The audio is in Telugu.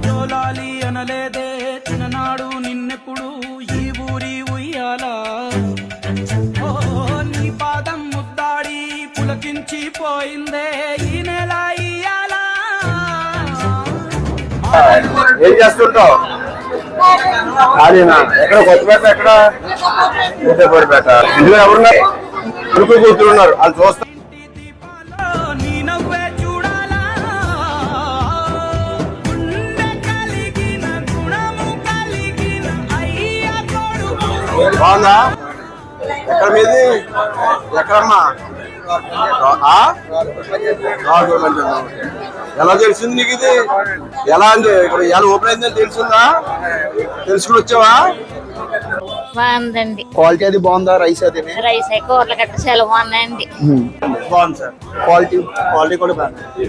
జోలాలి అనలేదే చిన్ననాడు నిన్నెప్పుడు ఈ ఊరి ఉయ్యాలా ఓ నీ పాదం ముద్దాడి పులకించి పోయిందే ఈ నెల ఇయ్యాలా. ఏం చేస్తుంటావు? ఖాళీనా? ఎక్కడ కొత్తపేట? ఎక్కడ కొత్తపేట? ఇందులో ఎవరున్నారు? కొడుకు కూతురు ఉన్నారు, వాళ్ళు చూస్తా. నీ నవ్వే చూడాలా గుండె కలిగిన గుణము కలిగిన అయ్య కొడుకు. బాగుందా? ఎక్కడ మీది? ఎక్కడమ్మా? ఎలా తెలిసింది నీకు ఇది? ఎలా అంటే ఇక్కడ ఎలా ఓపెన్ అయిందని తెలిసిందా? తెలుసుకుని వచ్చావా? బాగుందండి. క్వాలిటీ అది బాగుందా? రైస్ అది రైస్ కూరలు గట్ట చాలా బాగున్నాయండి. బాగుంది సార్. క్వాలిటీ కూడా బాగుంది.